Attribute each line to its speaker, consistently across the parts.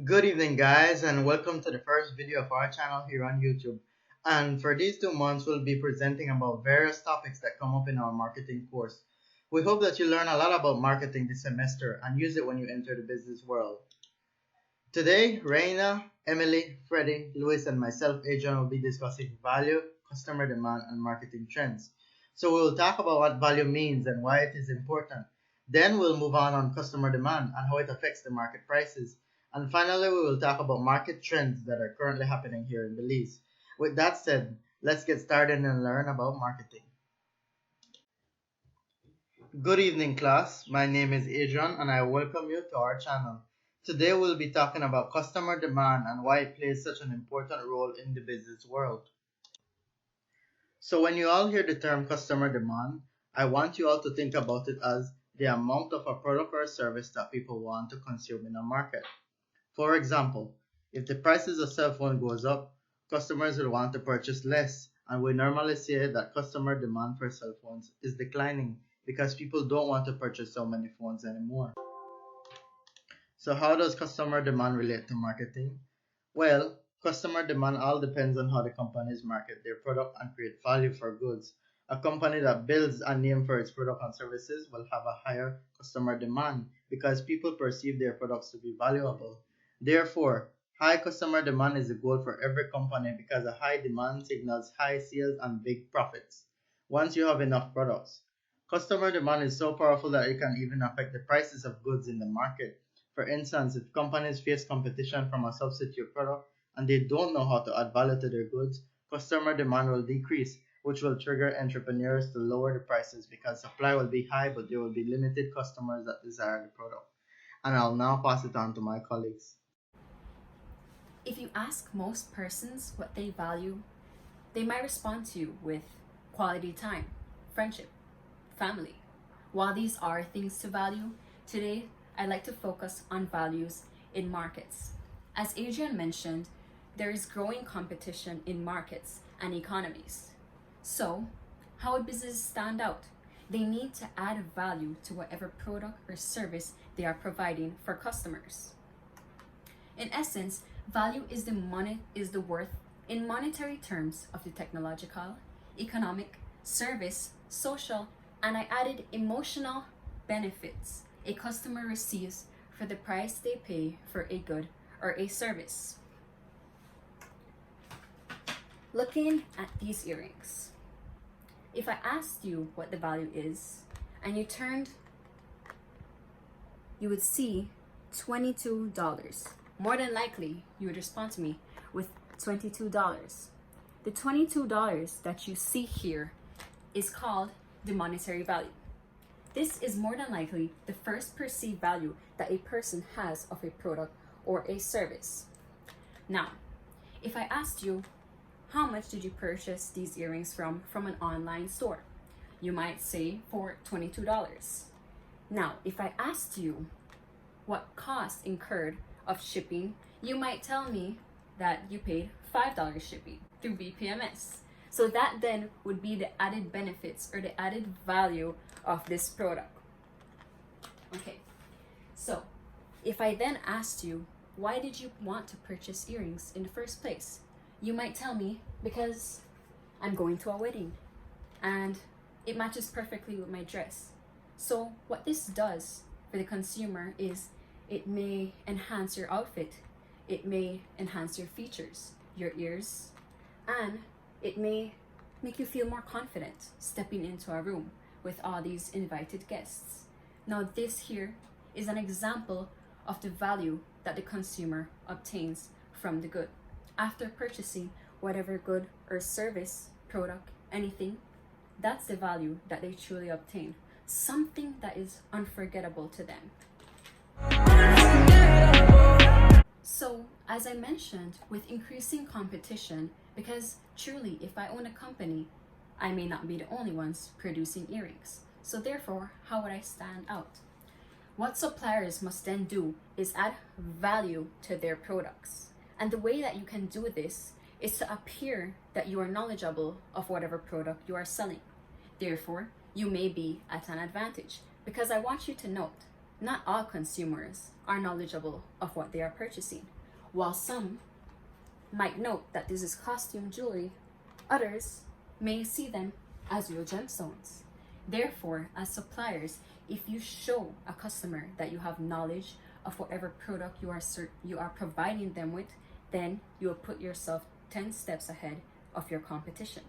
Speaker 1: Good evening, guys, and welcome to the first video of our channel here on YouTube. And for these 2 months, we'll be presenting about various topics that come up in our marketing course. We hope that you learn a lot about marketing this semester and use it when you enter the business world. Today, Reina, Emily, Freddie, Luis, and myself, Adrian, will be discussing value, customer demand, and marketing trends. So we'll talk about what value means and why it is important. Then we'll move on customer demand and how it affects the market prices. And finally, we will talk about market trends that are currently happening here in Belize. With that said, let's get started and learn about marketing. Good evening, class. My name is Adrian and I welcome you to our channel. Today we'll be talking about customer demand and why it plays such an important role in the business world. So when you all hear the term customer demand, I want you all to think about it as the amount of a product or service that people want to consume in a market. For example, if the prices of cell phone goes up, customers will want to purchase less, and we normally say that customer demand for cell phones is declining because people don't want to purchase so many phones anymore. So how does customer demand relate to marketing? Well, customer demand all depends on how the companies market their product and create value for goods. A company that builds a name for its product and services will have a higher customer demand because people perceive their products to be valuable. Therefore, high customer demand is a goal for every company because a high demand signals high sales and big profits. Once you have enough products, customer demand is so powerful that it can even affect the prices of goods in the market. For instance, if companies face competition from a substitute product and they don't know how to add value to their goods, customer demand will decrease, which will trigger entrepreneurs to lower the prices because supply will be high but there will be limited customers that desire the product. And I'll now pass it on to my colleagues.
Speaker 2: If you ask most persons what they value, they might respond to you with quality time, friendship, family. While these are things to value, today I'd like to focus on values in markets. As Adrian mentioned, there is growing competition in markets and economies. So, how would businesses stand out? They need to add value to whatever product or service they are providing for customers. In essence, value is the worth in monetary terms of the technological, economic, service, social, and I added emotional benefits a customer receives for the price they pay for a good or a service. Looking at these earrings, if I asked you what the value is and you turned, you would see $22. More than likely, you would respond to me with $22. The $22 that you see here is called the monetary value. This is more than likely the first perceived value that a person has of a product or a service. Now, if I asked you, how much did you purchase these earrings from an online store? You might say for $22. Now, if I asked you what cost incurred of shipping, you might tell me that you paid $5 shipping through BPMS. So that then would be the added benefits or the added value of this product. Okay, so if I then asked you, why did you want to purchase earrings in the first place? You might tell me, because I'm going to a wedding and it matches perfectly with my dress. So what this does for the consumer is it may enhance your outfit, it may enhance your features, your ears, and it may make you feel more confident stepping into a room with all these invited guests. Now, this here is an example of the value that the consumer obtains from the good. After purchasing whatever good or service, product, anything, that's the value that they truly obtain. Something that is unforgettable to them. So, as I mentioned, with increasing competition, because truly, if I own a company, I may not be the only ones producing earrings. So therefore, how would I stand out? What suppliers must then do is add value to their products. And the way that you can do this is to appear that you are knowledgeable of whatever product you are selling. Therefore, you may be at an advantage because I want you to note Not all consumers are knowledgeable of what they are purchasing. While some might note that this is costume jewelry, others may see them as real gemstones. Therefore, as suppliers, if you show a customer that you have knowledge of whatever product you are providing them with, then you will put yourself 10 steps ahead of your competition.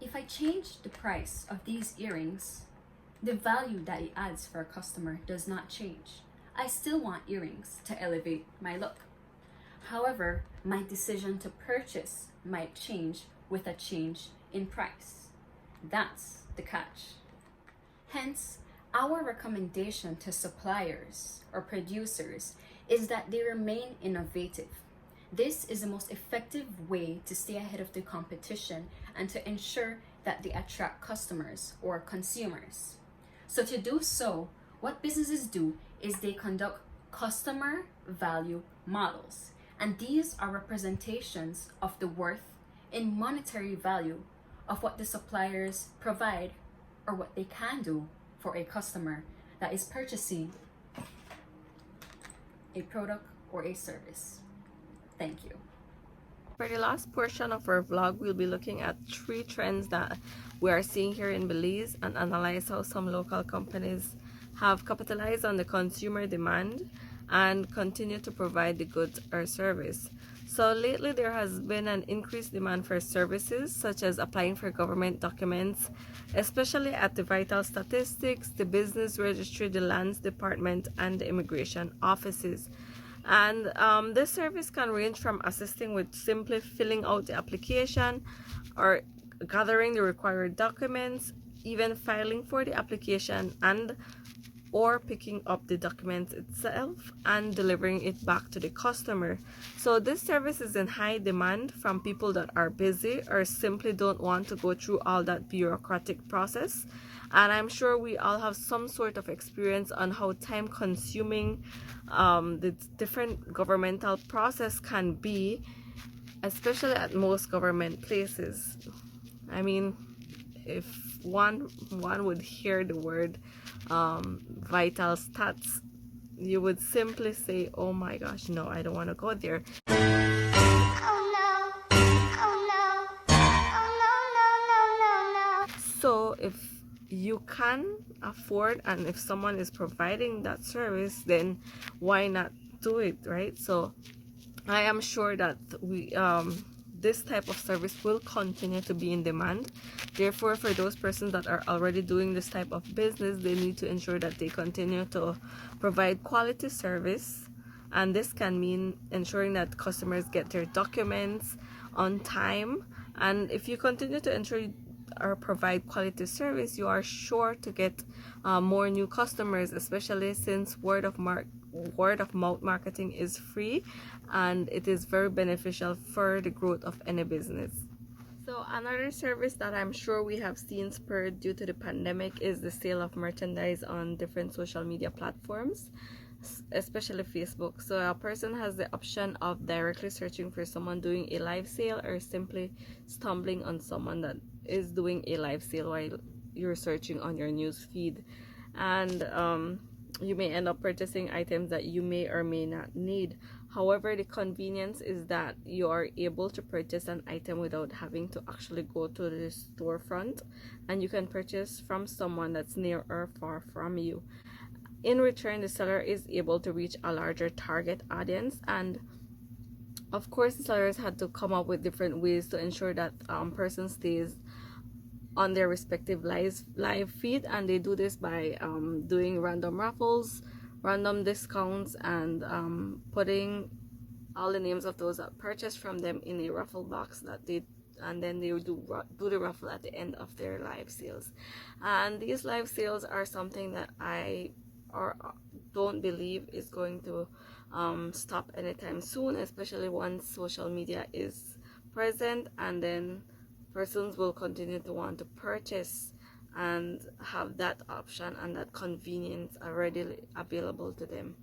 Speaker 2: If I change the price of these earrings, the value that it adds for a customer does not change. I still want earrings to elevate my look. However, my decision to purchase might change with a change in price. That's the catch. Hence, our recommendation to suppliers or producers is that they remain innovative. This is the most effective way to stay ahead of the competition and to ensure that they attract customers or consumers. So to do so, what businesses do is they conduct customer value models. And these are representations of the worth in monetary value of what the suppliers provide or what they can do for a customer that is purchasing a product or a service. Thank you.
Speaker 3: For the last portion of our vlog, we'll be looking at 3 trends that we are seeing here in Belize and analyze how some local companies have capitalized on the consumer demand and continue to provide the goods or service. So lately there has been an increased demand for services such as applying for government documents, especially at the vital statistics, the business registry, the lands department, and the immigration offices. And this service can range from assisting with simply filling out the application or gathering the required documents, even filing for the application or picking up the documents itself and delivering it back to the customer. So this service is in high demand from people that are busy or simply don't want to go through all that bureaucratic process. And I'm sure we all have some sort of experience on how time consuming the different governmental process can be, especially at most government places. I mean, if one would hear the word vital stats, you would simply say, oh my gosh, no, I don't want to go there. So if you can afford and if someone is providing that service, then why not do it, right? So I am sure that this type of service will continue to be in demand. Therefore, for those persons that are already doing this type of business, they need to ensure that they continue to provide quality service. And this can mean ensuring that customers get their documents on time. And if you continue to ensure or provide quality service, you are sure to get more new customers, especially since word of mouth marketing is free and it is very beneficial for the growth of any business. So another service that I'm sure we have seen spurred due to the pandemic is the sale of merchandise on different social media platforms, especially Facebook. So a person has the option of directly searching for someone doing a live sale or simply stumbling on someone that is doing a live sale while you're searching on your news feed. And you may end up purchasing items that you may or may not need. However, the convenience is that you are able to purchase an item without having to actually go to the storefront, and you can purchase from someone that's near or far from you. In return, the seller is able to reach a larger target audience, and of course the sellers had to come up with different ways to ensure that person stays on their respective live feed, and they do this by doing random raffles, random discounts, and putting all the names of those that purchased from them in a raffle box and then they do the raffle at the end of their live sales. And these live sales are something that I don't believe is going to stop anytime soon, especially once social media is present, and then persons will continue to want to purchase and have that option and that convenience readily available to them.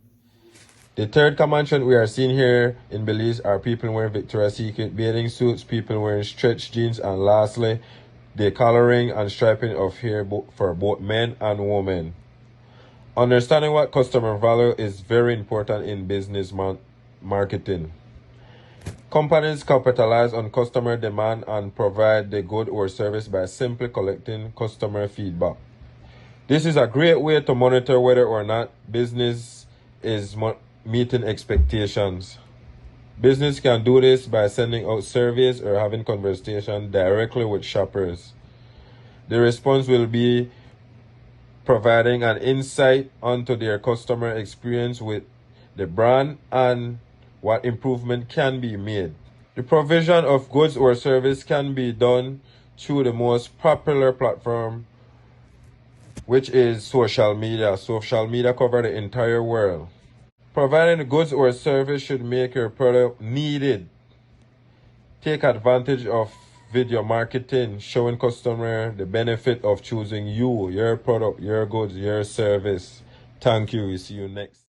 Speaker 4: The third common trend we are seeing here in Belize are people wearing Victoria's Secret bathing suits, people wearing stretch jeans, and lastly, the coloring and striping of hair for both men and women. Understanding what customer value is very important in business marketing. Companies capitalize on customer demand and provide the good or service by simply collecting customer feedback. This is a great way to monitor whether or not business is meeting expectations. Business can do this by sending out surveys or having conversations directly with shoppers. The response will be providing an insight onto their customer experience with the brand and what improvement can be made. The provision of goods or service can be done through the most popular platform, which is social media. Social media covers the entire world. Providing the goods or service should make your product needed. Take advantage of video marketing, showing customer the benefit of choosing you, your product, your goods, your service. Thank you. We see you next.